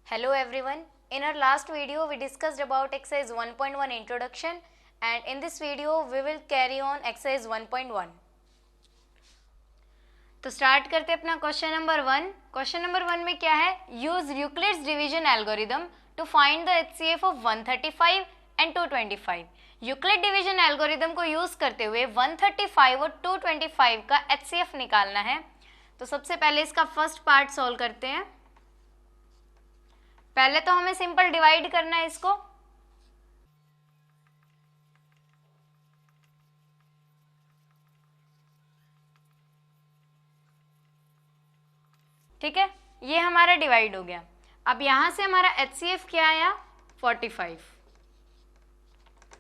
Hello everyone. In our last video we discussed about exercise 1.1 introduction and in this video we will carry on exercise 1.1. तो start करते हैं अपना question number 1. Question number 1 में क्या है? Use Euclid's division algorithm to find the HCF of 135 and 225. Euclid division algorithm को use करते हुए 135 और 225 का एचसीएफ निकालना है. तो सबसे पहले इसका फर्स्ट पार्ट सॉल्व करते हैं. पहले तो हमें सिंपल डिवाइड करना है इसको. ठीक है, ये हमारा डिवाइड हो गया. अब यहां से हमारा एचसीएफ क्या आया? 45.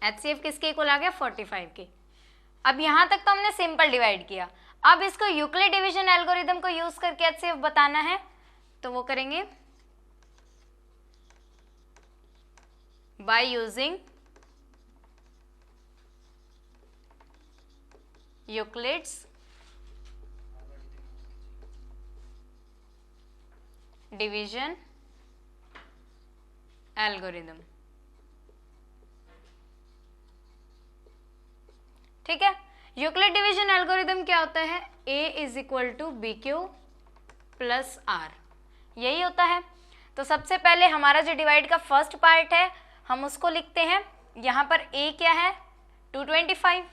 एचसीएफ किसके इक्वल आ गया? 45 के. अब यहां तक तो हमने सिंपल डिवाइड किया. अब इसको यूक्लिड डिवीजन एल्गोरिदम को यूज करके एचसीएफ बताना है. तो वो करेंगे by using Euclid's division algorithm. ठीक है, यूक्लिड डिवीजन एल्गोरिदम क्या होता है? A is equal to b q plus r, यही होता है. तो सबसे पहले हमारा जो डिवाइड का फर्स्ट पार्ट है हम उसको लिखते हैं. यहां पर A क्या है? 225.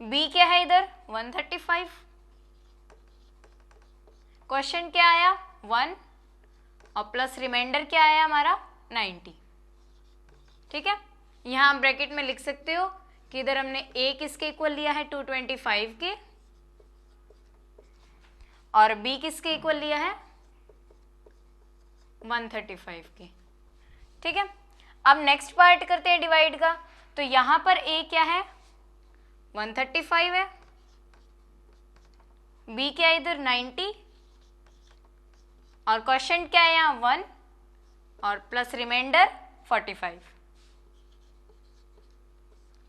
B क्या है इधर? 135. क्वेश्चन क्या आया? 1 और प्लस रिमाइंडर क्या आया हमारा? 90. ठीक है, यहां आप ब्रैकेट में लिख सकते हो कि इधर हमने A किसके इक्वल लिया है? 225 के, और B किसके इक्वल लिया है? 135 के. ठीक है, अब नेक्स्ट पार्ट करते हैं डिवाइड का. तो यहां पर A क्या है? 135 है. B क्या है इधर? 90. और क्वेश्चन क्या है यहाँ? 1 और प्लस रिमाइंडर 45.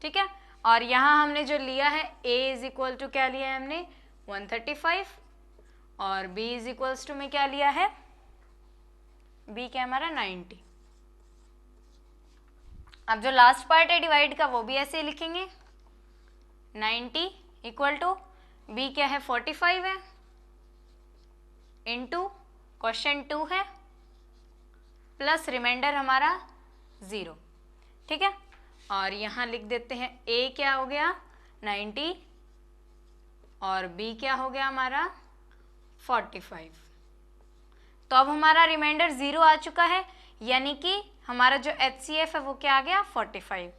ठीक है, और यहां हमने जो लिया है A इज इक्वल टू क्या लिया है हमने? 135. और B इज इक्वल्स टू में क्या लिया है? B क्या हमारा? 90. अब जो लास्ट पार्ट है डिवाइड का वो भी ऐसे ही लिखेंगे. 90 इक्वल टू B क्या है? 45 है, इनटू क्वेश्चन 2 है, प्लस रिमाइंडर हमारा 0. ठीक है, और यहाँ लिख देते हैं A क्या हो गया? 90 और B क्या हो गया हमारा? 45. तो अब हमारा रिमाइंडर 0 आ चुका है, यानी कि हमारा जो एचसीएफ है वो क्या आ गया? 45.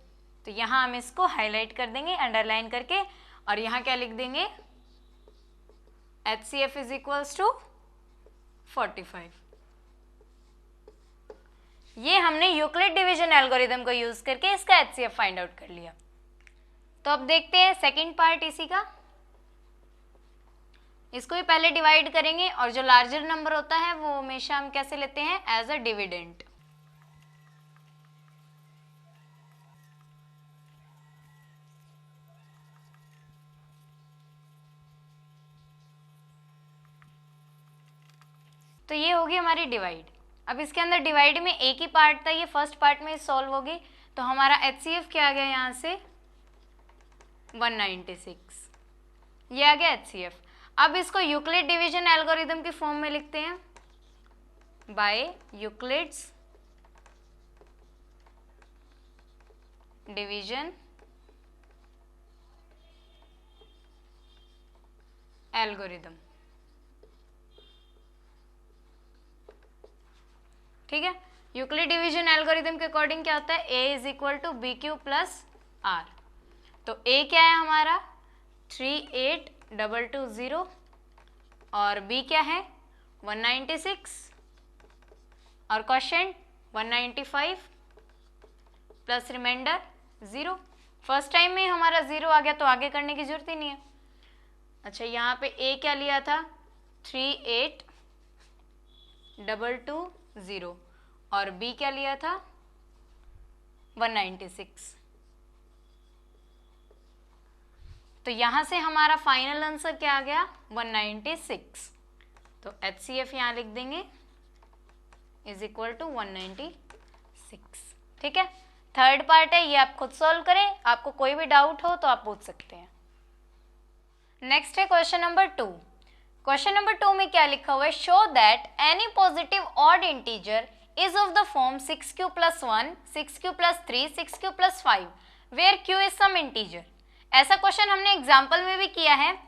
तो यहाँ हम इसको हाईलाइट कर देंगे अंडरलाइन करके, और यहाँ क्या लिख देंगे? HCF is equals to 45. ये हमने यूक्लिड डिवीजन एल्गोरिदम को यूज करके इसका एचसीएफ फाइंड आउट कर लिया. तो अब देखते हैं सेकेंड पार्ट इसी का. इसको भी पहले डिवाइड करेंगे, और जो लार्जर नंबर होता है वो हमेशा हम कैसे लेते हैं? As a dividend. तो ये होगी हमारी डिवाइड. अब इसके अंदर डिवाइड में एक ही पार्ट था, ये फर्स्ट पार्ट में सॉल्व होगी. तो हमारा एचसीएफ क्या आ गया यहाँ से? 196. ये आ गया एचसीएफ. अब इसको यूक्लिड डिवीजन एल्गोरिदम की फॉर्म में लिखते हैं. By Euclid's division algorithm. ठीक है, यूक्लिड डिवीजन एल्गोरिदम के अकॉर्डिंग क्या होता है? A is equal to b q plus r. तो A क्या है हमारा? 38220, और B क्या है? 196, और question 195 plus remainder 0. First time में हमारा 0 आ गया तो आगे करने की जरूरत ही नहीं है. अच्छा, यहाँ पे A क्या लिया था? 38220, और B क्या लिया था? 196. तो यहां से हमारा फाइनल आंसर क्या आ गया? 196. तो HCF यहाँ लिख देंगे इज इक्वल टू 196। ठीक है, थर्ड पार्ट है, ये आप खुद सॉल्व करें, आपको कोई भी डाउट हो तो आप पूछ सकते हैं। नेक्स्ट है क्वेश्चन नंबर 2। क्वेश्चन नंबर 2 में क्या लिखा हुआ है, show that any positive odd integer is of the form 6q + 1, 6q + 3, 6q + 5 where q is some integer. ऐसा क्वेश्चन हमने एग्जाम्पल में भी किया है।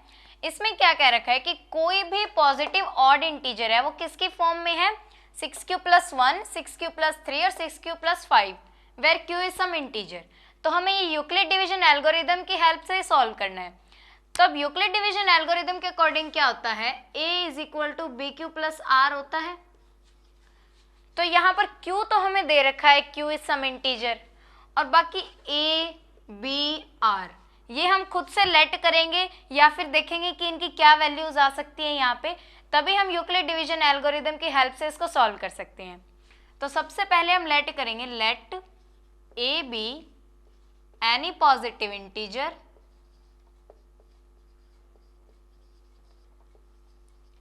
इसमें क्या कह रखा है कि कोई भी पॉजिटिव ऑड इंटीजर है वो किसकी फॉर्म में है, 6q + 1, 6q + 3 और 6q + 5 where q is some integer. तो हमें ये यूक्लिड डिवीजन एल्गोरिदम की हेल्प से सॉल्व करना है। तो अब यूक्लिड डिवीजन एल्गोरिदम के अकॉर्डिंग क्या होता है, a = bq + r होता है। तो यहाँ पर q तो हमें दे रखा है q इज सम इंटीजर, और बाकी a b r ये हम खुद से लेट करेंगे या फिर देखेंगे कि इनकी क्या वैल्यूज आ सकती है यहाँ पे, तभी हम यूक्लिड डिवीजन एल्गोरिदम की हेल्प से इसको सॉल्व कर सकते हैं। तो सबसे पहले हम लेट करेंगे, let a be any positive integer,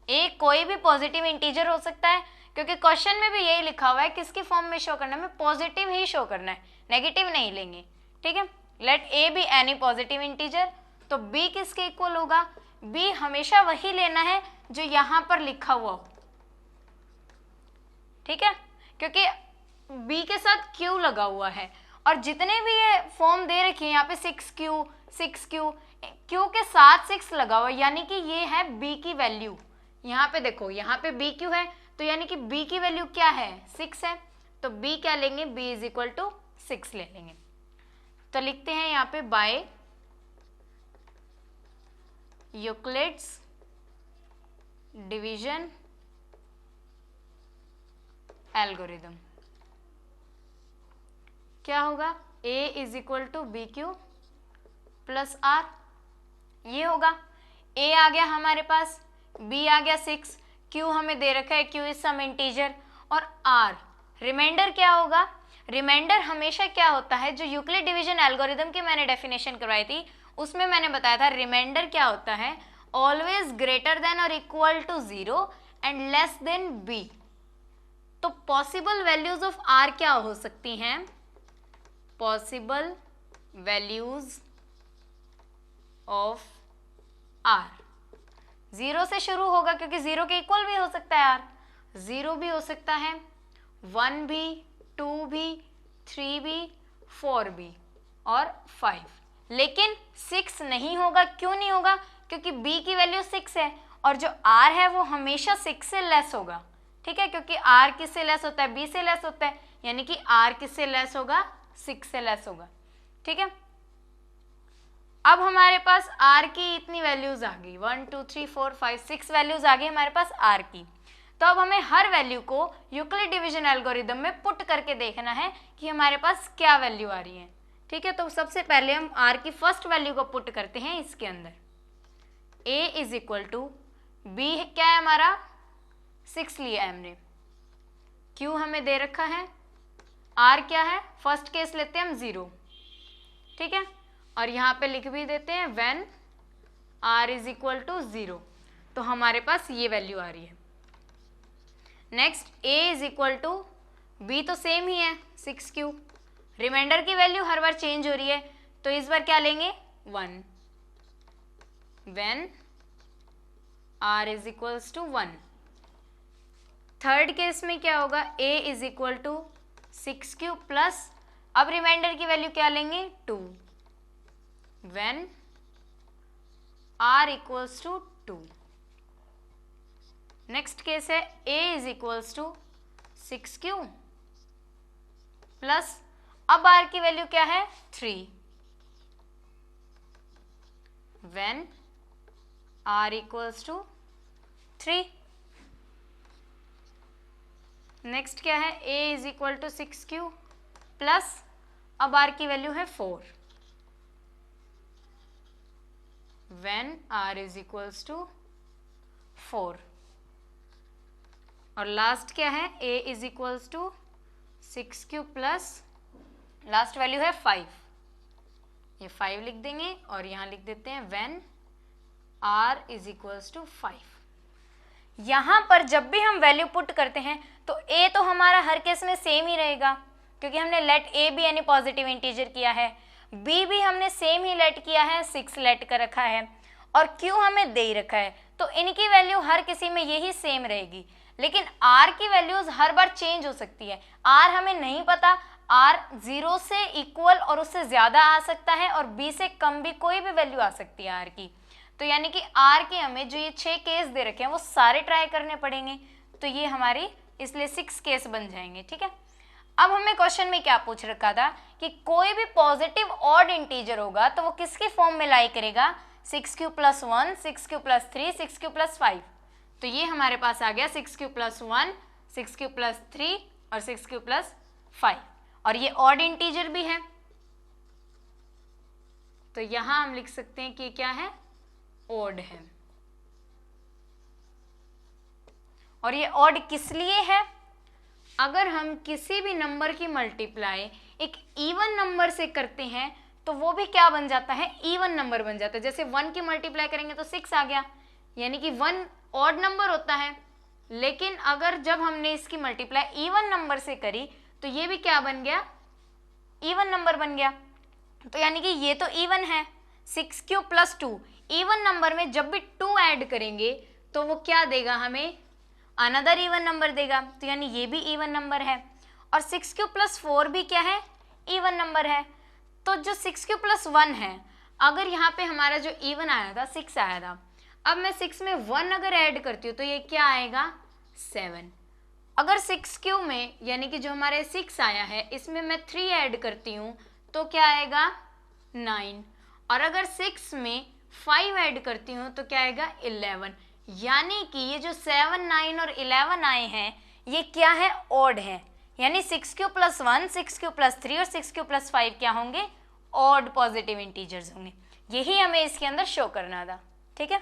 a कोई भी पॉजिटिव इंटीजर हो सकता है, क्योंकि क्वेश्चन में भी यही लिखा हुआ है किसकी फॉर्म में शो करना है, हमें पॉजिटिव ही शो करना है, नेगेटिव नहीं लेंगे। ठीक है, let a be any positive integer, तो b किसके इक्वल होगा, b हमेशा वही लेना है जो यहाँ पर लिखा हुआ हो। ठीक है, क्योंकि b के साथ q लगा हुआ है, और जितने भी ये फॉर्म दे रखी है यहाँ पे 6q, 6q, q के साथ 6 लगा हुआ है, यानी कि ये है b की वैल्यू। यहाँ पे देखो, यहाँ पे bq है, तो यानी कि b की वैल्यू क्या है, 6 है, तो b क्या लेंगे, b = 6 ले लेंगे। तो लिखते हैं यहाँ पे बाय यूक्लिड्स डिवीजन एल्गोरिदम क्या होगा, a = bq + r, ये होगा। a आ गया हमारे पास, b आ गया 6, q हमें दे रखा है q इज सम इंटीजर, और r रिमाइंडर क्या होगा, रिमाइंडर हमेशा क्या होता है, जो यूक्लिड डिवीजन एल्गोरिदम की मैंने डेफिनेशन करवाई थी उसमें मैंने बताया था रिमाइंडर क्या होता है, ऑलवेज ग्रेटर देन और equal to 0 and less than b। तो पॉसिबल वैल्यूज ऑफ r क्या हो सकती हैं, पॉसिबल वैल्यूज ऑफ r 0 से शुरू होगा, क्योंकि 0 के इक्वल भी हो सकता है r, 0 भी हो सकता है, 1 भी, 2 भी, 3 भी, 4 भी और 5, लेकिन 6 नहीं होगा। क्यों नहीं होगा, क्योंकि b की वैल्यू 6 है और जो r है वो हमेशा 6 से लेस होगा। ठीक है, क्योंकि r किससे लेस होता है, b से लेस होता है, यानी कि r किससे लेस होगा, 6 से लेस होगा। ठीक है, अब हमारे पास r की इतनी वैल्यूज आ गई, 1 2 3 4 5 6 वैल्यूज आ गई हमारे पास r की। तो अब हमें हर वैल्यू को यूक्लिड डिवीजन एल्गोरिदम में पुट करके देखना है कि हमारे पास क्या वैल्यू आ रही है। ठीक है, तो सबसे पहले हम r की फर्स्ट वैल्यू को पुट करते हैं इसके अंदर, a = b क्या है हमारा, 6 लिया है हमने, q हमें दे रखा है, r क्या है, फर्स्ट केस लेते हैं हम 0। ठीक है, और यहाँ पे लिख भी देते हैं व्हेन r = 0, तो हमारे पास ये वैल्यू आ रही है। नेक्स्ट a = b तो सेम ही है 6q, रिमाइंडर की वैल्यू हर बार चेंज हो रही है, तो इस बार क्या लेंगे 1, व्हेन r = 1। थर्ड केस में क्या होगा, a = 6q प्लस, अब रिमाइंडर की वैल्यू क्या लेंगे 2, व्हेन r = 2। नेक्स्ट केस है a = 6q प्लस, अब r की वैल्यू क्या है 3, व्हेन r = 3। नेक्स्ट क्या है, a = 6q प्लस, अब r की वैल्यू है 4, व्हेन r = 4। और लास्ट क्या है, a = 6q plus, last value है 5, ये 5 लिख देंगे और यहाँ लिख देते हैं व्हेन r = 5। यहाँ पर जब भी हम वैल्यू पुट करते हैं तो ए तो हमारा हर केस में सेम ही रहेगा, क्योंकि हमने लेट ए भी यानी पॉजिटिव इंटीजर किया है, बी भी हमने सेम ही लेट किया है, 6 लेट कर रखा है, और क्यू हमें दे ही रखा है, तो इनकी वैल्यू हर किसी में यही सेम रहेगी। लेकिन आर की वैल्यूज हर बार चेंज हो सकती है, आर हमें नहीं पता, आर 0 से इक्वल और उससे ज़्यादा आ सकता है, और बी से कम भी कोई भी वैल्यू आ सकती है आर की। तो यानी कि आर के हमें जो ये 6 केस दे रखे हैं वो सारे ट्राई करने पड़ेंगे, तो ये हमारी इसलिए 6 केस बन जाएंगे। ठीक है, अब हमें क्वेश्चन में क्या पूछ रखा था कि कोई भी पॉजिटिव ऑड इंटीजर होगा तो वो किसके फॉर्म में लाई करेगा, 6q + 1, 6q + 3, 6q + 5। तो ये हमारे पास आ गया 6q + 1, 6q + 3 और 6q + 5, और ये ऑड इंटीजर भी है, तो यहां हम लिख सकते हैं कि क्या है, ऑड है। और ये ऑड किस लिए है, अगर हम किसी भी नंबर की मल्टीप्लाई एक इवन नंबर से करते हैं तो वो भी क्या बन जाता है, इवन नंबर बन जाता है। जैसे 1 की मल्टीप्लाई करेंगे तो 6 आ गया, यानी कि 1 ऑड नंबर होता है, लेकिन अगर जब हमने इसकी मल्टीप्लाई इवन नंबर से करी तो ये भी क्या बन गया, इवन नंबर बन गया। तो यानी कि ये तो इवन है, 6q + 2, इवन नंबर में जब भी 2 ऐड करेंगे तो वो क्या देगा हमें, अनदर इवन नंबर देगा, तो यानी ये भी इवन नंबर है। और 6q + 4 भी क्या है, इवन नंबर है। तो जो 6q + 1 है, अगर यहाँ पे हमारा जो इवन आया था 6 आया था, अब मैं 6 में 1 अगर ऐड करती हूँ तो ये क्या आएगा, 7। अगर 6q में यानी कि जो हमारे 6 आया है इसमें मैं 3 ऐड करती हूँ तो क्या आएगा, 9, और अगर 6 में 5 ऐड करती हूँ तो क्या आएगा, 11। यानी कि ये जो 7, 9 और 11 आए हैं ये क्या है, ऑड है, यानी 6q + 1, 6q + 3 और 6q + 5 क्या होंगे, ऑड पॉजिटिव इंटीजर्स होंगे। यही हमें इसके अंदर शो करना था। ठीक है,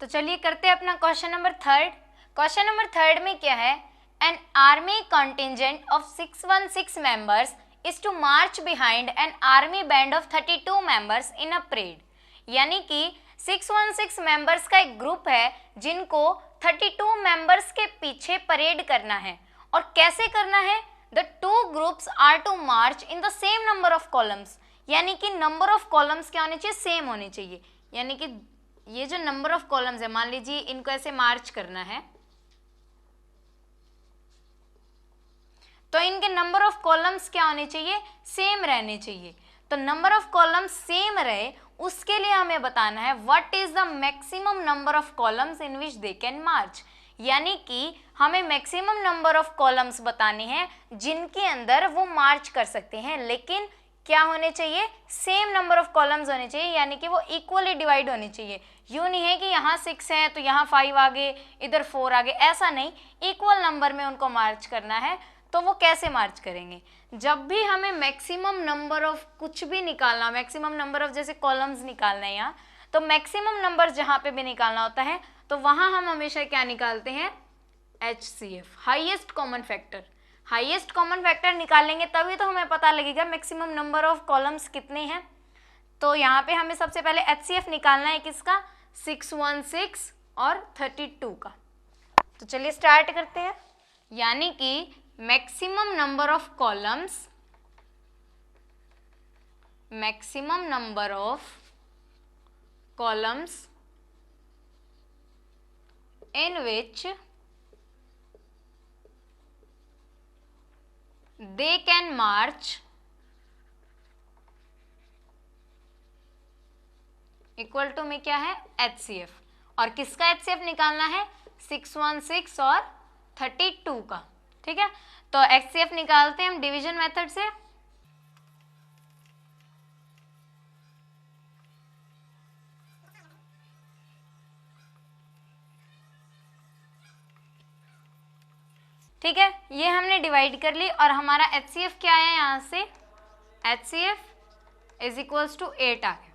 तो चलिए करते हैं अपना क्वेश्चन नंबर 3। क्वेश्चन नंबर 3 में क्या है, an army contingent of 616 members is to march behind an army band of 32 members in a parade. यानी कि 616 मेंबर्स का एक ग्रुप है जिनको 32 मेंबर्स के पीछे परेड करना है, और कैसे करना है, the 2 groups are to march in the same number of columns. यानी कि नंबर ऑफ कॉलम्स क्या होने चाहिए, सेम होने चाहिए। यानी कि ये जो नंबर ऑफ कॉलम्स है, मान लीजिए इनको ऐसे मार्च करना है तो इनके नंबर ऑफ कॉलम्स क्या होने चाहिए, सेम रहने चाहिए। तो नंबर ऑफ कॉलम्स सेम रहे उसके लिए हमें बताना है what is the maximum number of columns in which they can march. यानी कि हमें मैक्सिमम नंबर ऑफ कॉलम्स बताने हैं जिनके अंदर वो मार्च कर सकते हैं, लेकिन क्या होने चाहिए, सेम नंबर ऑफ कॉलम्स होने चाहिए, यानी कि वो इक्वली डिवाइड होने चाहिए। यूँ नहीं है कि यहाँ 6 हैं तो यहाँ 5 आगे, इधर 4 आगे, ऐसा नहीं, इक्वल नंबर में उनको मार्च करना है। तो वो कैसे मार्च करेंगे, जब भी हमें मैक्सिमम नंबर ऑफ कुछ भी निकालना, मैक्सिमम नंबर ऑफ जैसे कॉलम्स निकालना है यहाँ, तो मैक्सिमम नंबर जहाँ पे भी निकालना होता है तो वहाँ हम हमेशा क्या निकालते हैं, HCF, highest common factor. Highest common factor निकालेंगे तभी तो हमें पता लगेगा मैक्सिमम नंबर ऑफ कॉलम्स कितने हैं। तो यहाँ पे हमें सबसे पहले HCF निकालना है किसका, 616 और 32 का। तो चलिए स्टार्ट करते हैं। यानी कि maximum number of columns, maximum number of columns in which they can march equal to में क्या है, HCF। और किसका HCF निकालना है, 616 और 32 का। ठीक है, तो HCF निकालते हैं हम डिवीजन मेथड से। ठीक है, ये हमने डिवाइड कर ली और हमारा HCF क्या है, यहाँ से HCF इज इक्वल्स टू 8 आ गया।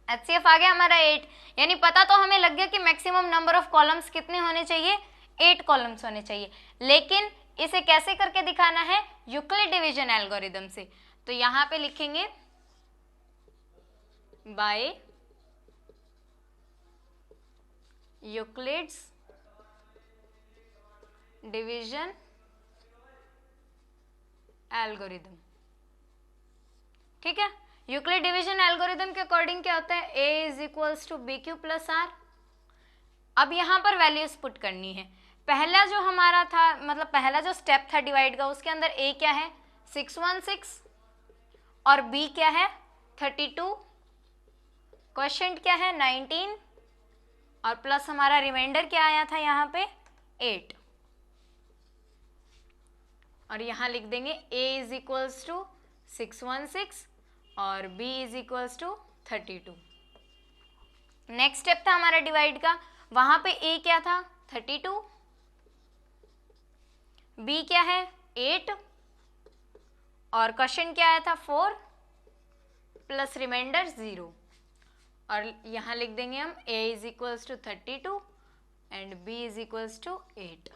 HCF आ गया हमारा 8, यानी पता तो हमें लग गया कि मैक्सिमम नंबर ऑफ कॉलम्स कितने होने चाहिए, 8 कॉलम्स होने चाहिए। लेकिन इसे कैसे करके दिखाना है, यूक्लिड डिवीजन एल्गोरिदम से। तो यहाँ पे लिखेंगे बाय यूक्लिड्स डिवीजन एल्गोरिदम। ठीक है, यूक्लिड डिवीजन एल्गोरिदम के अकॉर्डिंग क्या होता है, a is equals to b q plus r. अब यहाँ पर वैल्यूज पुट करनी है। पहला जो हमारा था, मतलब पहला जो स्टेप था डिवाइड का, उसके अंदर a क्या है 616 और b क्या है 32, क्वेश्चन क्या है 19 और प्लस हमारा रिमाइंडर क्या आया था यहाँ पे 8। और यहाँ लिख देंगे a इज इक्वल्स टू 616 और b is equals to 32। Next step था हमारा डिवाइड का, वहां पे a क्या था 32, b क्या है 8 और क्वेश्चन क्या आया था 4 प्लस रिमाइंडर 0। और यहाँ लिख देंगे हम a is equals to 32 and b is equals to 8।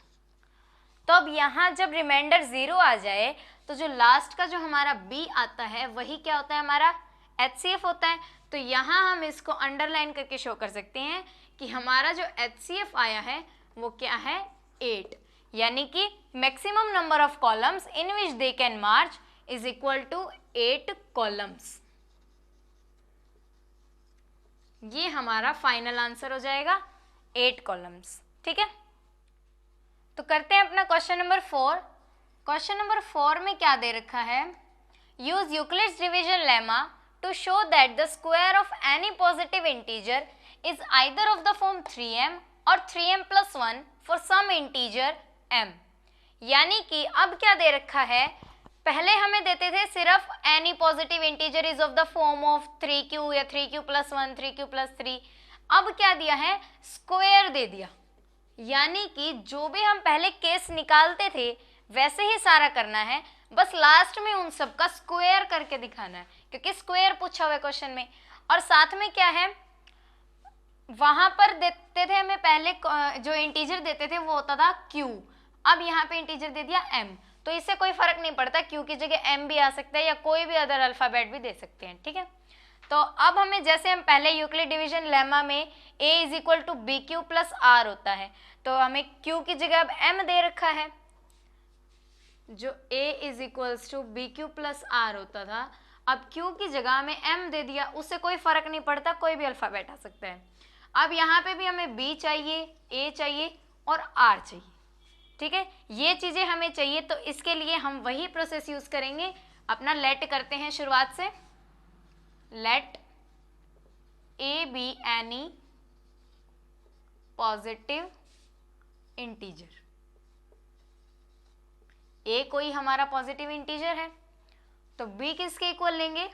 तो अब यहाँ जब रिमाइंडर 0 आ जाए तो जो लास्ट का जो हमारा b आता है वही क्या होता है हमारा HCF होता है। तो यहाँ हम इसको अंडरलाइन करके शो कर सकते हैं कि हमारा जो HCF आया है वो क्या है 8, यानी कि maximum number of columns in which they can march is equal to 8 columns. ये हमारा फाइनल आंसर हो जाएगा 8 कॉलम्स। ठीक है, तो करते हैं अपना क्वेश्चन नंबर 4। क्वेश्चन नंबर 4 में क्या दे रखा है, use Euclid's division lemma to show that the square of any positive integer is either of the form 3m और 3m plus 1 for some integer m। यानी कि अब क्या दे रखा है, पहले हमें देते थे सिर्फ any positive integer is of the form of 3q या 3q प्लस 1 3q प्लस 3। अब क्या दिया है, स्क्वायर दे दिया, यानी कि जो भी हम पहले केस निकालते थे वैसे ही सारा करना है, बस लास्ट में उन सब का स्क्वायर करके दिखाना है, क्योंकि स्क्वायर पूछा हुआ है क्वेश्चन में। और साथ में क्या है, वहां पर देते थे हमें पहले जो इंटीजर देते थे वो होता था q, अब यहाँ पे इंटीजर दे दिया m, तो इससे कोई फर्क नहीं पड़ता, q की जगह m भी आ सकता है या कोई भी अदर अल्फाबेट भी दे सकते हैं। ठीक है, तो अब हमें जैसे हम पहले यूक्लिड डिवीजन लेमा में a is equal to b q plus r होता है, तो हमें q की जगह अब m दे रखा है, जो a is equals to b q plus r होता था, अब q की जगह हमें m दे दिया, उससे कोई फर्क नहीं पड़ता, कोई भी अल्फाबेट आ सकता है। अब यहाँ पे भी हमें b चाहिए, a चाहिए और r चाहिए। ठीक है, ये चीजें हमें चाहिए, तो इसके लिए हम वही प्रोसेस यूज करेंगे। अपना लेट करते हैं शुरुआत से, let a be any positive integer. a कोई हमारा पॉजिटिव इंटीजर है, तो b किसके इक्वल लेंगे,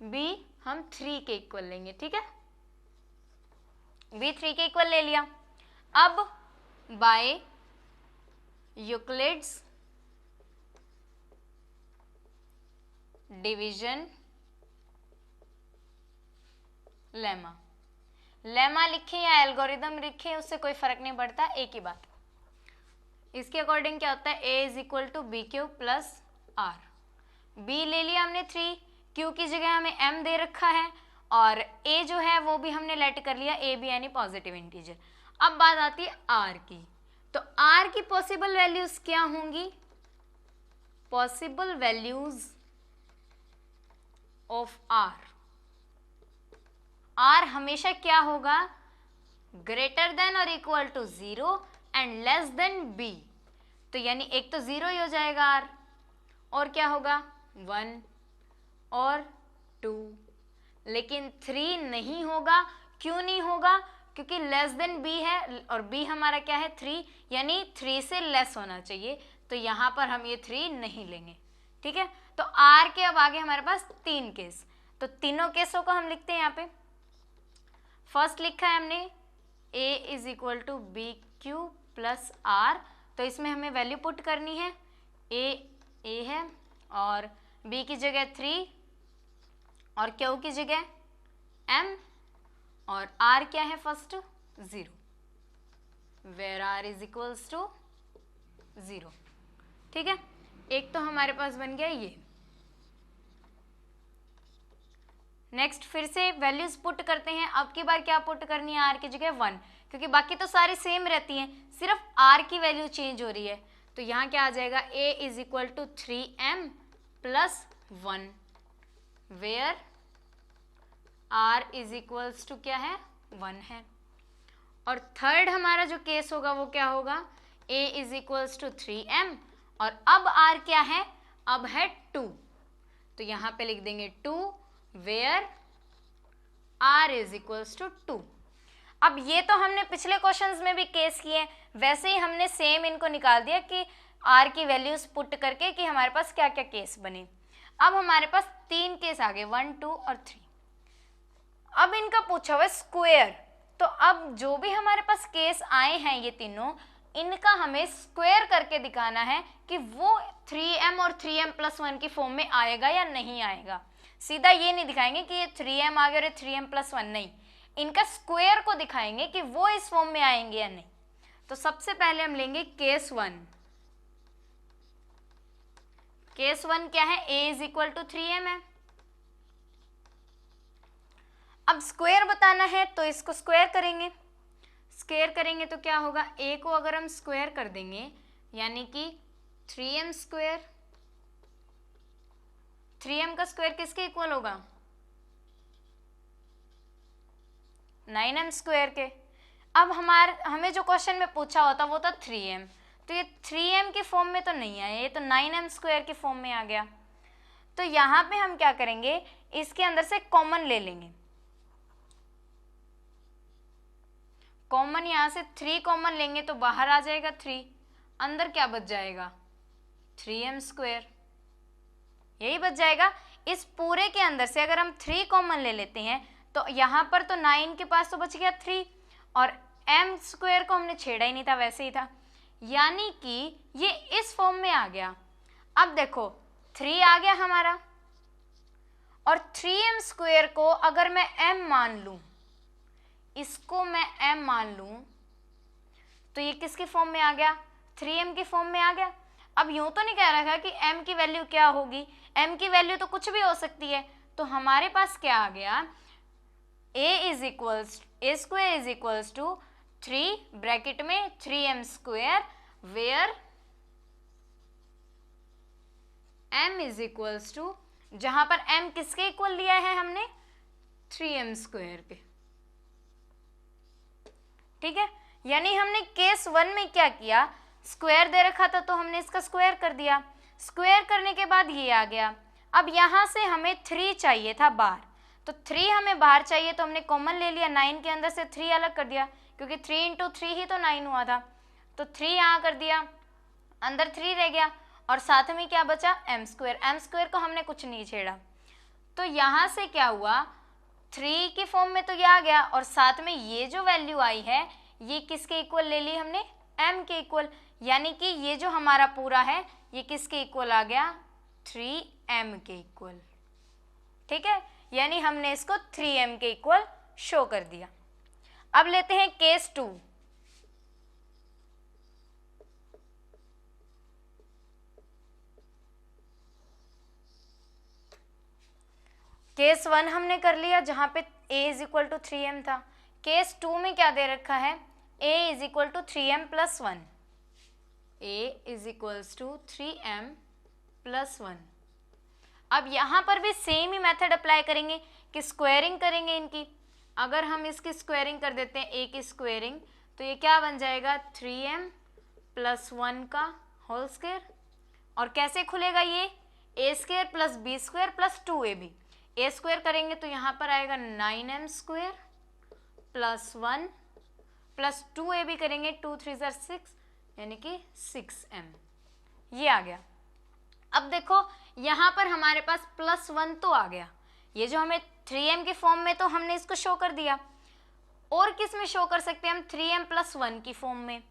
b हम 3 के इक्वल लेंगे। ठीक है, b 3 के इक्वल ले लिया। अब by Euclid's division lemma, lemma लिखे या एल्गोरिदम लिखे उससे कोई फर्क नहीं पड़ता, एक ही बात। इसके अकॉर्डिंग क्या होता है, a is equal to b q plus r. b ले लिया हमने 3, q की जगह हमें m दे रखा है और a जो है वो भी हमने लेट कर लिया, a भी यानी पॉजिटिव इंटीजर। अब बात आती है r की, तो r की पॉसिबल वैल्यूज क्या होंगी, पॉसिबल वैल्यूज ऑफ r हमेशा क्या होगा, ग्रेटर देन और equal to 0 and less than b। तो यानी एक तो 0 ही हो जाएगा r, और क्या होगा 1 और 2, लेकिन 3 नहीं होगा। क्यों नहीं होगा, क्योंकि लेस देन b है और b हमारा क्या है 3, यानी 3 से लेस होना चाहिए, तो यहाँ पर हम ये 3 नहीं लेंगे। ठीक है, तो r के अब आगे हमारे पास 3 केस, तो तीनों केसों को हम लिखते हैं यहाँ पे। फर्स्ट लिखा है हमने a is equal to b q plus r, तो इसमें हमें वैल्यू पुट करनी है, a है और b की जगह 3 और q की जगह m और r क्या है first 0, where r is equals to 0। ठीक है, एक तो हमारे पास बन गया ये। नेक्स्ट फिर से वैल्यूज पुट करते हैं। अब की बार क्या पुट करनी है, आर की जगह 1, क्योंकि बाकी तो सारी सेम रहती हैं, सिर्फ आर की वैल्यू चेंज हो रही है। तो यहाँ क्या आ जाएगा, a is equal to 3m plus 1, where r is equals to क्या है, 1 है। और थर्ड हमारा जो केस होगा वो क्या होगा, a is equals to 3m और अब r क्या है, अब है 2, तो यहाँ पे लिख देंगे 2 where r is equals to 2। अब ये तो हमने पिछले क्वेश्चंस में भी केस किए, वैसे ही हमने सेम इनको निकाल दिया कि r की वैल्यूज पुट करके कि हमारे पास क्या क्या केस बने। अब हमारे पास 3 केस आ गए, 1, 2 और 3। अब इनका पूछा हुआ है स्क्वायर, तो अब जो भी हमारे पास केस आए हैं ये तीनों, इनका हमें स्क्वायर करके दिखाना है कि वो 3m और 3m प्लस 1 की फॉर्म में आएगा या नहीं आएगा। सीधा ये नहीं दिखाएंगे कि ये 3m आ गया और 3m प्लस 1, नहीं, इनका स्क्वायर को दिखाएंगे कि वो इस फॉर्म में आएंगे या नहीं। तो सबसे पहले हम लेंगे केस 1। केस 1 क्या है, a is equal to 3m है। अब स्क्वायर बताना है तो इसको स्क्वायर करेंगे, स्क्वायर करेंगे तो क्या होगा, a को अगर हम स्क्वायर कर देंगे यानी कि 3m स्क्वायर, 3m का स्क्वायर किसके इक्वल होगा, 9m स्क्वायर के। अब हमें जो क्वेश्चन में पूछा होता वो था 3m, तो ये 3m की फॉर्म में तो नहीं आया, ये तो 9m स्क्वायर की फॉर्म में आ गया। तो यहाँ पे हम क्या करेंगे, इसके अंदर से कॉमन ले लेंगे, कॉमन यहाँ से 3 कॉमन लेंगे तो बाहर आ जाएगा 3, अंदर क्या बच जाएगा, 3m स्क्वायर, यही बच जाएगा। इस पूरे के अंदर से अगर हम 3 कॉमन ले लेते हैं तो यहाँ पर तो 9 के पास तो बच गया 3 और m स्क्वायर को हमने छेड़ा ही नहीं था, वैसे ही था, यानी कि ये इस फॉर्म में आ गया। अब देखो 3 आ गया हमारा और 3m स्क्वायर को अगर मैं m मान लूं, इसको मैं m मान लूं, तो ये किसकी फॉर्म में आ गया, 3m की फॉर्म में आ गया। अब यूं तो नहीं कह रहा था कि m की वैल्यू क्या होगी, m की वैल्यू तो कुछ भी हो सकती है। तो हमारे पास क्या आ गया, a square is equals to 3 bracket में 3m square where m is equals to, जहां पर m किसके इक्वल लिया है हमने, 3m स्क्वायर के, ठीक है। यानी हमने केस 1 में क्या किया, स्क्वायर दे रखा था तो हमने इसका स्क्वायर कर दिया, स्क्वायर करने के बाद ये आ गया। अब यहाँ से हमें 3 चाहिए था बाहर, तो 3 हमें बाहर चाहिए तो हमने कॉमन ले लिया, 9 के अंदर से 3 अलग कर दिया, क्योंकि 3 इंटू 3 ही तो 9 हुआ था, तो 3 यहाँ कर दिया, अंदर 3 रह गया और साथ में क्या बचा, m स्क्वायर को हमने कुछ नहीं छेड़ा। तो यहाँ से क्या हुआ, 3 की फॉर्म में तो ये आ गया और साथ में ये जो वैल्यू आई है ये किसके इक्वल ले ली हमने, m के इक्वल, यानी कि ये जो हमारा पूरा है ये किसके इक्वल आ गया, 3m के इक्वल, ठीक है। यानी हमने इसको 3m के इक्वल शो कर दिया। अब लेते हैं केस 2। केस 1 हमने कर लिया जहां पे a is equal to 3m था। केस 2 में क्या दे रखा है, a is equal to 3m plus 1, a is equals to 3m plus 1। अब यहाँ पर भी सेम ही मेथड अप्लाई करेंगे कि स्क्वायरिंग करेंगे इनकी। अगर हम इसकी स्क्वायरिंग कर देते हैं, a की स्क्वायरिंग, तो ये क्या बन जाएगा, 3m प्लस 1 का होल स्क्वायर। और कैसे खुलेगा ये, a square plus b square plus 2ab, a square करेंगे तो यहाँ पर आएगा 9m square plus 1 plus 2ab करेंगे, 2 3 6 यानी कि 6m, ये आ गया। अब देखो यहाँ पर हमारे पास प्लस 1 तो आ गया, ये जो हमें 3m के फॉर्म में तो हमने इसको शो कर दिया, और किस में शो कर सकते हैं हम, 3m प्लस 1 की फॉर्म में,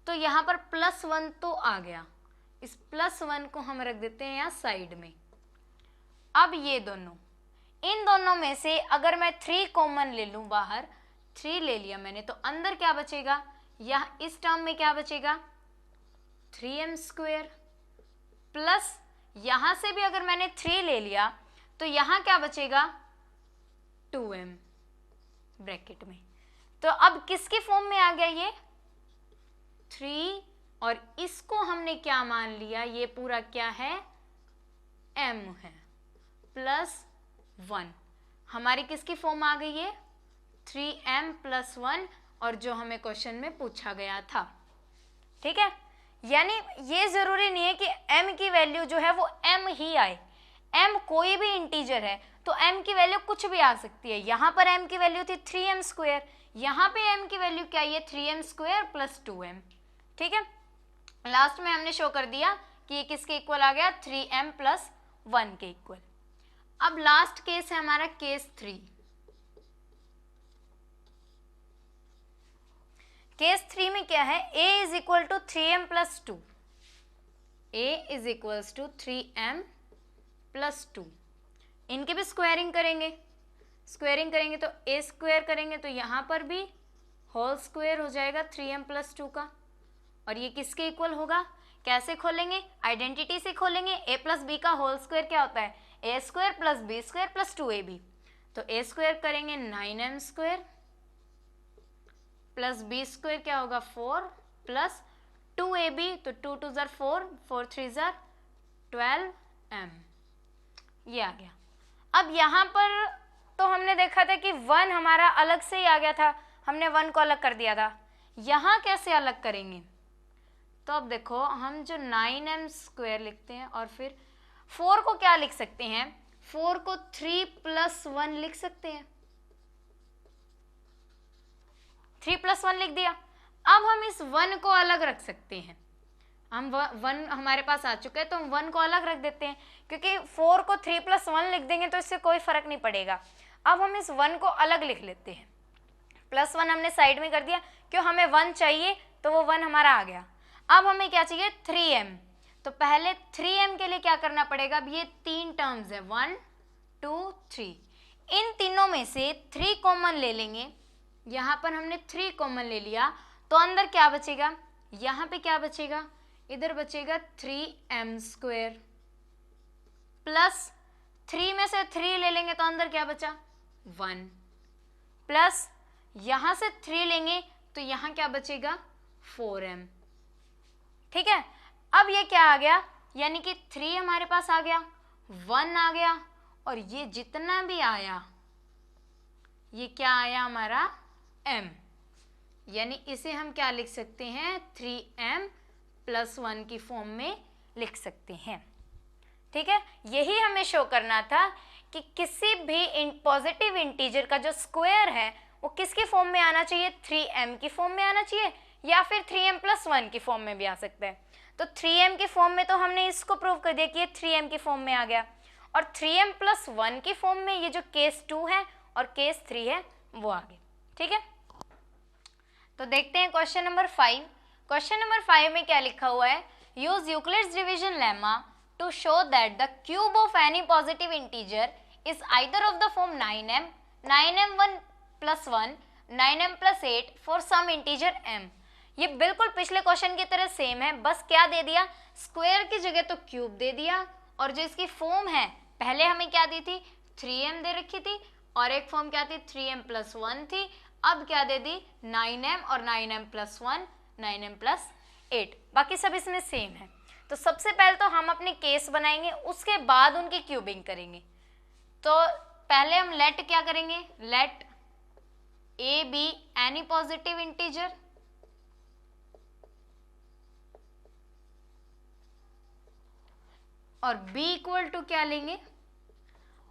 तो यहाँ पर प्लस 1 तो आ गया, इस प्लस 1 को हम रख देते हैं यहाँ साइड में। अब ये दोनों, इन दोनों में से अगर मैं 3 कॉमन ले लूँ बाहर, 3 ले लिया मैंने, तो अंदर क्या बचेगा, यहाँ इस टर्म में क्या बचेगा, 3m स्क्वायर प्लस यहाँ से भी अगर मैंने 3 ले लिया तो यहाँ क्या बचेगा, 2m ब्रैकेट में। तो अब किसके फॉर्म में आ गया ये 3, और इसको हमने क्या मान लिया, ये पूरा क्या है m है प्लस 1। हमारी किसकी फॉर्म आ गई है 3m प्लस 1, और जो हमें क्वेश्चन में पूछा गया था। ठीक है, यानी ये जरूरी नहीं है कि m की वैल्यू जो है वो m ही आए, m कोई भी इंटीजर है तो m की वैल्यू कुछ भी आ सकती है। यहाँ पर m की वैल्यू थी 3m स्क्वायर, यहाँ पे m की वैल्यू क्या है 3m स्क्वायर प्लस 2m। ठीक है, लास्ट में हमने शो कर दिया कि ये किसके इक्वल आ गया 3m प्लस 1 के इक्वल। अब लास्ट केस है हमारा केस 3। केस 3 में क्या है, a is equal to 3m plus 2, a is equals to 3m plus 2। इनके भी स्क्वायरिंग करेंगे, स्क्वायरिंग करेंगे तो a स्क्वायर करेंगे तो यहाँ पर भी होल स्क्वायर हो जाएगा 3m प्लस 2 का, और ये किसके इक्वल होगा, कैसे खोलेंगे, आइडेंटिटी से खोलेंगे। a प्लस बी का होल स्क्वायर क्या होता है a square plus b square plus 2ab, तो a स्क्वायर करेंगे 9m square plus b square क्या होगा 4 प्लस 2ab, तो 2 2 ज़र 4, 4 3 ज़र 12m, ये आ गया। अब यहाँ पर तो हमने देखा था कि 1 हमारा अलग से ही आ गया था, हमने 1 को अलग कर दिया था। यहाँ कैसे अलग करेंगे, तो अब देखो हम जो 9m स्क्वायर लिखते हैं और फिर 4 को क्या लिख सकते हैं, 4 को 3 प्लस 1 लिख सकते हैं, 3 प्लस 1 लिख दिया। अब हम इस 1 को अलग रख सकते हैं, हम 1 हमारे पास आ चुका है तो हम 1 को अलग रख देते हैं, क्योंकि 4 को 3 प्लस 1 लिख देंगे तो इससे कोई फर्क नहीं पड़ेगा। अब हम इस 1 को अलग लिख लेते हैं, प्लस 1 हमने साइड में कर दिया, क्यों हमें 1 चाहिए तो वो 1 हमारा आ गया। अब हमें क्या चाहिए 3m, तो पहले 3m के लिए क्या करना पड़ेगा, अब ये 3 टर्म्स है 1 2 3, इन तीनों में से 3 कॉमन ले लेंगे। यहाँ पर हमने 3 कॉमन ले लिया तो अंदर क्या बचेगा, यहाँ पे क्या बचेगा, इधर बचेगा 3m स्क्वायर प्लस 3 में से 3 ले लेंगे तो अंदर क्या बचा 1, प्लस यहाँ से 3 लेंगे तो यहाँ क्या बचेगा 4m। ठीक है, अब ये क्या आ गया, यानी कि 3 हमारे पास आ गया, 1 आ गया, और ये जितना भी आया ये क्या आया हमारा m, यानी इसे हम क्या लिख सकते हैं 3m प्लस 1 की फॉर्म में लिख सकते हैं। ठीक है, यही हमें शो करना था कि किसी भी पॉजिटिव इंटीजर का जो स्क्वायर है वो किसकी फॉर्म में आना चाहिए, 3m की फॉर्म में आना चाहिए, या फिर 3m प्लस 1 की फॉर्म में भी आ सकता है। तो 3m की फॉर्म में तो हमने इसको प्रूव कर दिया कि ये 3m की फॉर्म में आ गया, और 3m प्लस 1 की फॉर्म में ये जो केस 2 है और केस 3 है वो आ गए। ठीक है, तो देखते हैं क्वेश्चन नंबर 5। क्वेश्चन नंबर 5 में क्या लिखा हुआ है, use Euclid's division lemma to show that the cube of any positive integer is either of the form 9m 1 plus 1 9m plus 8 for some integer m। ये बिल्कुल पिछले क्वेश्चन की तरह सेम है, बस क्या दे दिया, स्क्वायर की जगह तो क्यूब दे दिया, और जो इसकी फॉर्म है पहले हमें क्या दी थी 3m दे रखी थी, और एक फॉर्म क्या थी 3m प्लस 1 थी, अब क्या दे दी 9m और 9m प्लस 1 9m प्लस 8, बाकी सब इसमें सेम है। तो सबसे पहले तो हम अपने केस बनाएंगे, उसके बाद उनकी क्यूबिंग करेंगे। तो पहले हम लेट क्या करेंगे, let a be any positive integer, और b इक्वल टू क्या लेंगे,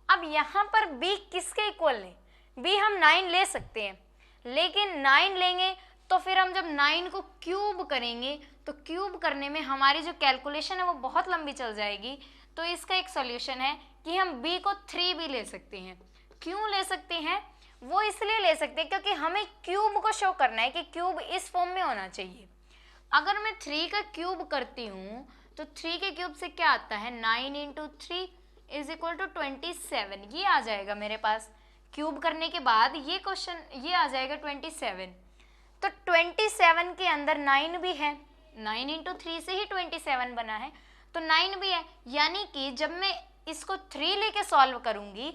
अब यहाँ पर b किसके इक्वल है, b हम 9 ले सकते हैं, लेकिन 9 लेंगे तो फिर हम जब 9 को क्यूब करेंगे तो क्यूब करने में हमारी जो कैलकुलेशन है वो बहुत लंबी चल जाएगी। तो इसका एक सॉल्यूशन है कि हम b को 3 भी ले सकते हैं। क्यों ले सकते हैं, वो इसलिए ले सकते हैं क्योंकि हमें क्यूब को शो करना है कि क्यूब इस फॉर्म में होना चाहिए। अगर मैं 3 का क्यूब करती हूँ तो 3 के क्यूब से क्या आता है 9 इंटू 3 इज इक्वल टू 27, ये आ जाएगा मेरे पास। क्यूब करने के बाद ये क्वेश्चन ये आ जाएगा 27, तो 27 के अंदर 9 भी है, 9 इंटू 3 से ही 27 बना है, तो 9 भी है, यानी कि जब मैं इसको 3 लेके सॉल्व करूंगी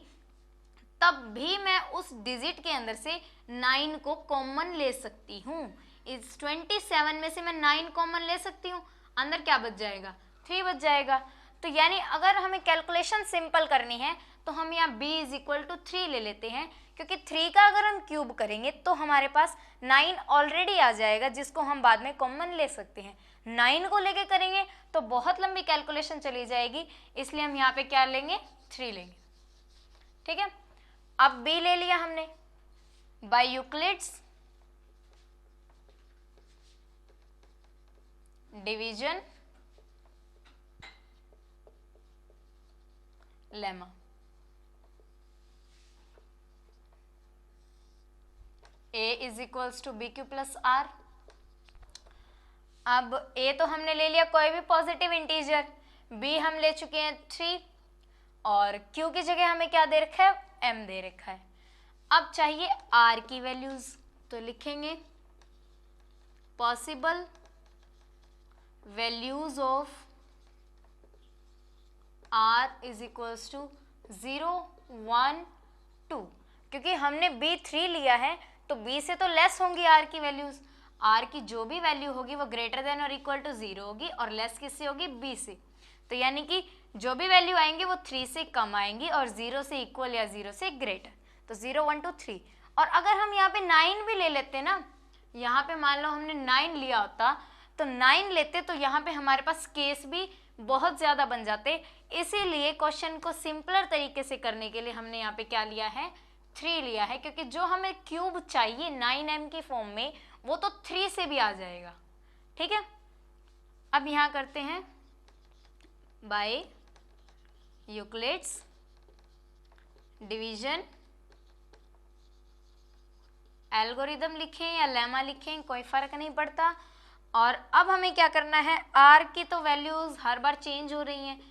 तब भी मैं उस डिजिट के अंदर से 9 को कॉमन ले सकती हूँ। इस 27 में से मैं 9 कॉमन ले सकती हूँ, अंदर क्या बच जाएगा, 3 बच जाएगा। तो यानी अगर हमें कैलकुलेशन सिंपल करनी है तो हम यहाँ b = 3 ले लेते हैं, क्योंकि 3 का अगर हम क्यूब करेंगे तो हमारे पास 9 ऑलरेडी आ जाएगा, जिसको हम बाद में कॉमन ले सकते हैं। 9 को लेके करेंगे तो बहुत लंबी कैलकुलेशन चली जाएगी, इसलिए हम यहाँ पे क्या लेंगे, 3 लेंगे। ठीक है, अब b ले लिया हमने। By Euclid's division lemma, a = bq + r। अब a तो हमने ले लिया कोई भी पॉजिटिव इंटीजर, b हम ले चुके हैं 3, और q की जगह हमें क्या दे रखा है, m दे रखा है। अब चाहिए r की वैल्यूज, तो लिखेंगे पॉसिबल वैल्यूज ऑफ r = 0, 1, 2। क्योंकि हमने b3 लिया है तो b से तो लेस होंगी r की वैल्यूज। r की जो भी वैल्यू होगी वो ग्रेटर देन और इक्वल टू 0 होगी, और लेस किससे होगी, b से। तो यानी कि जो भी वैल्यू आएंगे वो 3 से कम आएंगी और 0 से इक्वल या 0 से ग्रेटर। तो 0, 1, 2, 3। और अगर हम यहाँ पे 9 भी ले लेते ना, यहाँ पे मान लो हमने 9 लिया होता तो 9 लेते तो यहाँ पे हमारे पास केस भी बहुत ज़्यादा बन जाते। इसीलिए क्वेश्चन को सिंपलर तरीके से करने के लिए हमने यहाँ पे क्या लिया है, 3 लिया है, क्योंकि जो हमें क्यूब चाहिए 9m की फॉर्म में वो तो 3 से भी आ जाएगा। ठीक है, अब यहाँ करते हैं बाय यूक्लिड्स डिवीजन एल्गोरिदम लिखें या लेमा लिखें, कोई फर्क नहीं पड़ता। और अब हमें क्या करना है, r की तो वैल्यूज हर बार चेंज हो रही हैं,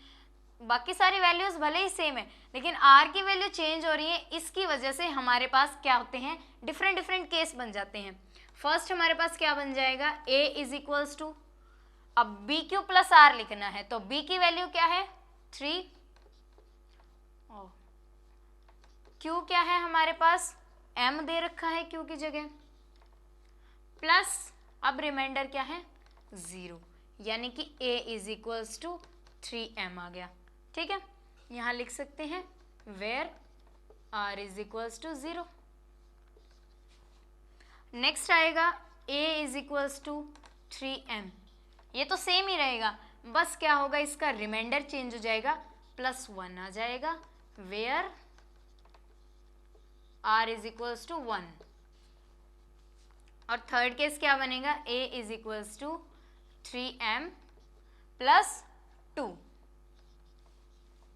बाकी सारी वैल्यूज भले ही सेम है लेकिन r की वैल्यू चेंज हो रही है, इसकी वजह से हमारे पास क्या होते हैं, डिफरेंट केस बन जाते हैं। फर्स्ट हमारे पास क्या बन जाएगा, a = अब bq + r लिखना है तो b की वैल्यू क्या है, 3, q क्या है हमारे पास, m दे रखा है q की जगह, प्लस अब रिमाइंडर क्या है, 0, यानी कि a = 3m आ गया। ठीक है, यहाँ लिख सकते हैं वेयर r = 0। नेक्स्ट आएगा a = 3m, ये तो सेम ही रहेगा, बस क्या होगा, इसका रिमाइंडर चेंज हो जाएगा, +1 आ जाएगा, वेयर r = 1। और थर्ड केस क्या बनेगा, a = 3m + 2,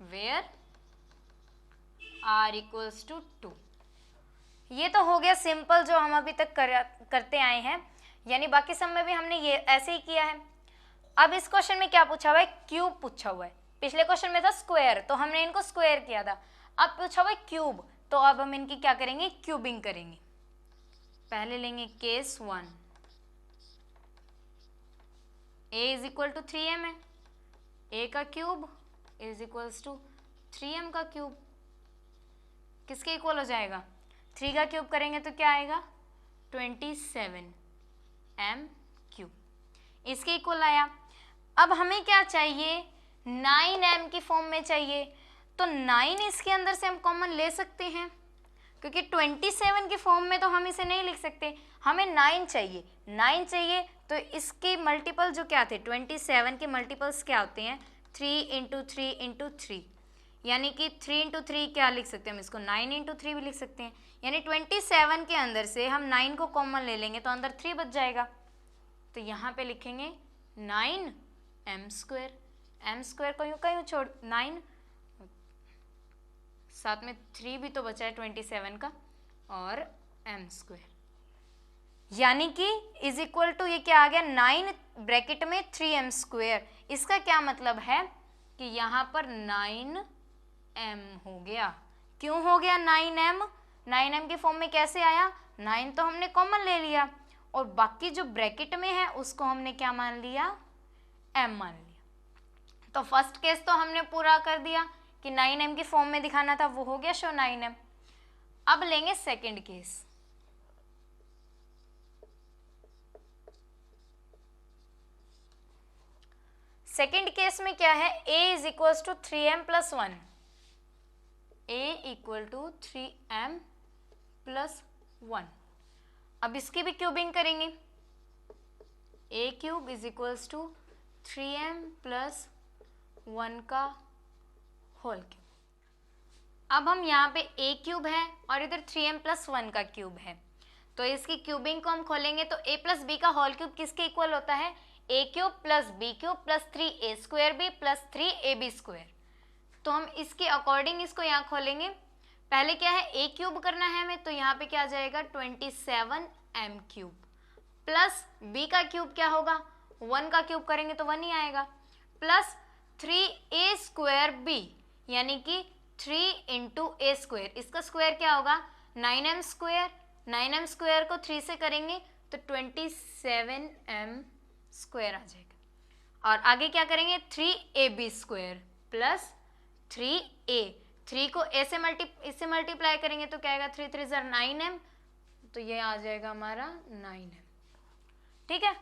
वेयर r = 2। ये तो हो गया सिंपल जो हम अभी तक करते आए हैं, यानी बाकी सब में भी हमने ये ऐसे ही किया है। अब इस क्वेश्चन में क्या पूछा हुआ है, क्यूब पूछा हुआ है। पिछले क्वेश्चन में था स्क्वायर, तो हमने इनको स्क्वायर किया था। अब पूछा हुआ है क्यूब, तो अब हम इनकी क्या करेंगे, क्यूबिंग करेंगे। पहले लेंगे केस 1, a = 3m है, a का क्यूब = 3m का क्यूब, किसके इक्वल हो जाएगा, 3 का क्यूब करेंगे तो क्या आएगा, 27m क्यूब, इसके इक्वल आया। अब हमें क्या चाहिए, 9m की फॉर्म में चाहिए, तो 9 इसके अंदर से हम कॉमन ले सकते हैं, क्योंकि 27 की फॉर्म में तो हम इसे नहीं लिख सकते, हमें 9 चाहिए। 9 चाहिए तो इसके मल्टीपल जो क्या थे, 27 के मल्टीपल्स क्या होते हैं, 3 × 3 × 3, यानी कि 3 × 3 क्या लिख सकते हैं हम इसको, 9 × 3 भी लिख सकते हैं। यानी 27 के अंदर से हम 9 को कॉमन ले लेंगे तो अंदर 3 बच जाएगा। तो यहाँ पे लिखेंगे 9m², m² को यूँ का यूँ छोड़, 9 साथ में 3 भी तो बचा है 27 का, और m², यानी कि = ये क्या आ गया, 9 ब्रैकेट में 3m²। इसका क्या मतलब है कि यहाँ पर 9m हो गया। क्यों हो गया 9m, 9m की फॉर्म में कैसे आया, 9 तो हमने कॉमन ले लिया और बाकी जो ब्रैकेट में है उसको हमने क्या मान लिया, m मान लिया। तो फर्स्ट केस तो हमने पूरा कर दिया कि 9m की फॉर्म में दिखाना था, वो हो गया शो 9m। अब लेंगे सेकंड केस। सेकंड केस में क्या है, a is equal to 3m plus 1, a equal to 3m plus 1। अब इसकी भी क्यूबिंग करेंगे, a cube is equals to 3m plus 1 का होल क्यूब। अब हम यहाँ पे a क्यूब है और इधर 3m प्लस 1 का क्यूब है, तो इसकी क्यूबिंग को हम खोलेंगे तो a प्लस बी का होल क्यूब किसके इक्वल होता है, a cube plus B cube plus 3a square B plus 3ab square. तो हम इसके अकॉर्डिंग इसको यहाँ खोलेंगे। पहले क्या है, a क्यूब करना है हमें, तो यहाँ पे क्या आ जाएगा 27m क्यूब प्लस b का क्यूब क्या होगा, 1 का क्यूब करेंगे तो 1 ही आएगा, प्लस 3a स्क्वायर b यानी कि 3 इंटू ए स्क्वायर, इसका स्क्वायर क्या होगा 9m स्क्वायर, 9m स्क्वायर को 3 से करेंगे तो 27m स्क्वायर आ जाएगा। और आगे क्या करेंगे 3ab स्क्वायर प्लस 3a, 3 को a से इससे मल्टीप्लाई करेंगे तो क्या आएगा 3 3 ज़र 9m, तो ये आ जाएगा हमारा 9m। ठीक है,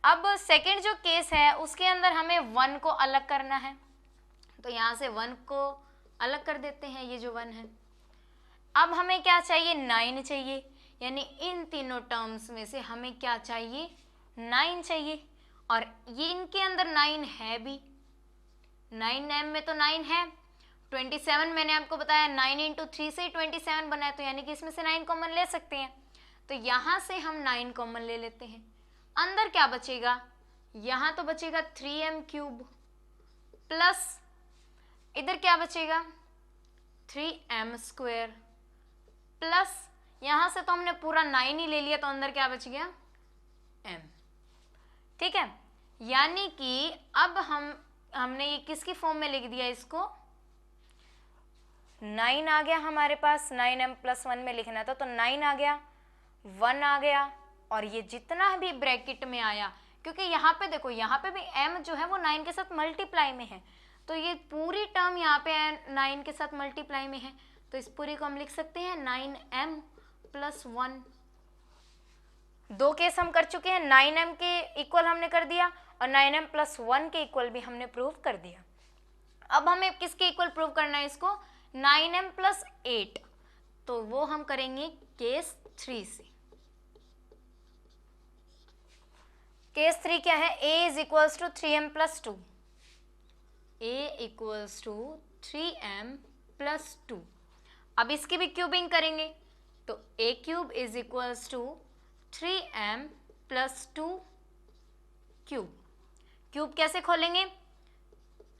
अब सेकंड जो केस है उसके अंदर हमें 1 को अलग करना है, तो यहाँ से 1 को अलग कर देते हैं, ये जो 1 है। अब हमें क्या चाहिए 9 चाहिए, यानी इन तीनों टर्म्स में से हमें क्या चाहिए 9 चाहिए, और ये इनके अंदर 9 है भी, 9m में तो 9 है, 27 मैंने आपको बताया 9 इंटू 3 से 27 बना है, तो यानी कि इसमें से 9 कॉमन ले सकते हैं, तो यहाँ से हम 9 कॉमन ले लेते हैं। अंदर क्या बचेगा, यहाँ तो बचेगा 3m क्यूब प्लस इधर क्या बचेगा 3m स्क्वायर प्लस यहाँ से तो हमने पूरा 9 ही ले लिया, तो अंदर क्या बच गया m। ठीक है, यानी कि अब हमने ये किसकी फॉर्म में लिख दिया, इसको 9 आ गया हमारे पास, 9m प्लस 1 में लिखना था तो 9 आ गया, 1 आ गया, और ये जितना भी ब्रैकेट में आया, क्योंकि यहाँ पे देखो यहाँ पे भी m जो है वो 9 के साथ मल्टीप्लाई में है, तो ये पूरी टर्म यहाँ पे 9 के साथ मल्टीप्लाई में है, तो इस पूरी को हम लिख सकते हैं 9m प्लस 1। दो केस हम कर चुके हैं, 9m के इक्वल हमने कर दिया और 9m प्लस 1 के इक्वल भी हमने प्रूव कर दिया। अब हमें किसके इक्वल प्रूव करना है इसको, 9m प्लस 8, तो वो हम करेंगे केस 3 से। केस 3 क्या है, a is equals to 3m plus 2, a equals to 3m plus 2। अब इसकी भी क्यूबिंग करेंगे तो a cube is equals to 3m plus 2 cube. Cube कैसे खोलेंगे,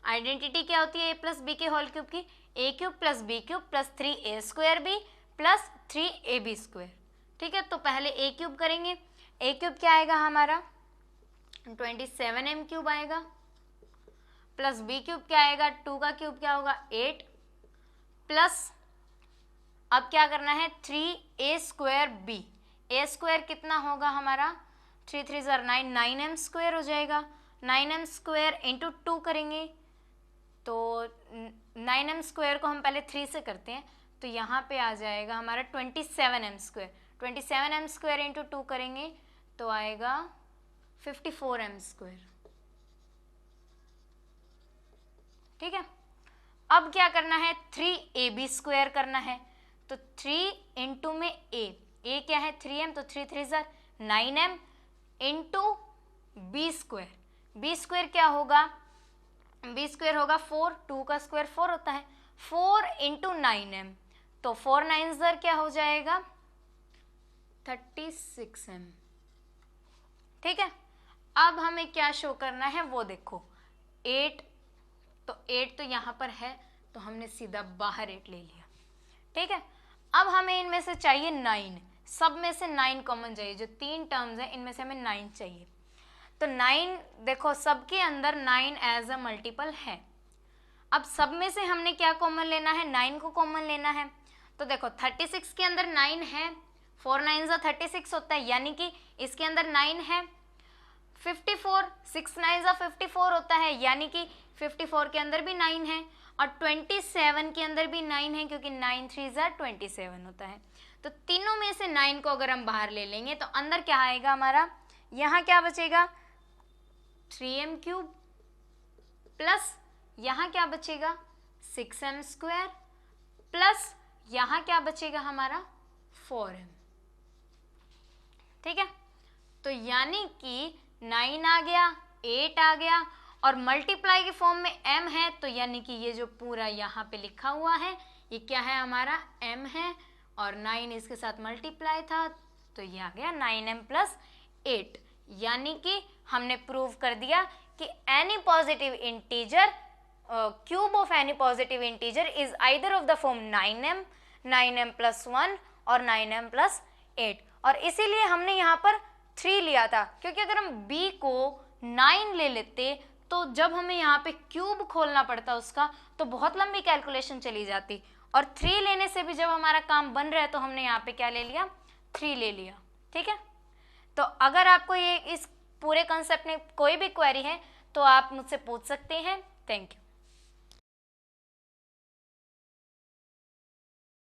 आइडेंटिटी क्या होती है a प्लस बी के होल क्यूब की, a cube plus B cube plus 3a square B plus 3ab square. ठीक है, तो पहले a क्यूब करेंगे, a क्यूब क्या आएगा हमारा 27m क्यूब आएगा, प्लस बी क्यूब क्या आएगा 2 का क्यूब क्या होगा 8, प्लस अब क्या करना है 3a square b, a square कितना होगा हमारा 3 3 ज़र 9, 9m स्क्वायर हो जाएगा, 9m स्क्वायर इंटू 2 करेंगे तो 9m स्क्वायर को हम पहले 3 से करते हैं, तो यहाँ पे आ जाएगा हमारा 27m square, 27m square into 2 करेंगे तो आएगा 54m स्क्वायर। ठीक है, अब क्या करना है 3ab स्क्वायर करना है, तो 3 इंटू में a क्या है 3m, तो 3 3 ज़र 9m इंटू b स्क्वायर क्या होगा, b स्क्वायर होगा 4, 2 का स्क्वायर 4 होता है, 4 इंटू 9m, तो 4 9 ज़र क्या हो जाएगा 36m। ठीक है, अब हमें क्या शो करना है वो देखो 8, तो 8 तो यहाँ पर है तो हमने सीधा बाहर 8 ले लिया। ठीक है, अब हमें इनमें से चाहिए 9, सब में से 9 कॉमन चाहिए, जो 3 टर्म्स हैं इनमें से हमें 9 चाहिए, तो 9 देखो सबके अंदर 9 एज अ मल्टीपल है। अब सब में से हमने क्या कॉमन लेना है 9 को कॉमन लेना है, तो देखो 36 के अंदर 9 है, 4 9 ज़ा 36 होता है, यानी कि इसके अंदर 9 है, 54 6 9 ज़ा 54 होता है, यानी कि 54 के अंदर भी 9 है, और 27 के अंदर भी 9 है, क्योंकि 9 3 ज़ा 27 होता है। तो तीनों में से 9 को अगर हम बाहर ले लेंगे तो अंदर क्या आएगा हमारा, यहाँ क्या बचेगा 3m³ प्लस यहाँ क्या बचेगा 6m² प्लस यहाँ क्या बचेगा हमारा 4m। ठीक है, तो यानी कि 9 आ गया, 8 आ गया और मल्टीप्लाई के फॉर्म में m है, तो यानी कि ये जो पूरा यहाँ पे लिखा हुआ है ये क्या है हमारा m है और 9 इसके साथ मल्टीप्लाई था, तो ये आ गया 9m + 8। यानी कि हमने प्रूव कर दिया कि any positive integer, cube of any positive integer is either of the form 9m, 9m + 1 और 9m + 8। और इसीलिए हमने यहाँ पर 3 लिया था, क्योंकि अगर हम b को 9 ले लेते तो जब हमें यहाँ पे क्यूब खोलना पड़ता उसका तो बहुत लंबी कैलकुलेशन चली जाती, और 3 लेने से भी जब हमारा काम बन रहा है तो हमने यहाँ पे क्या ले लिया 3 ले लिया। ठीक है, तो अगर आपको ये इस पूरे कंसेप्ट में कोई भी क्वेरी है तो आप मुझसे पूछ सकते हैं। Thank you.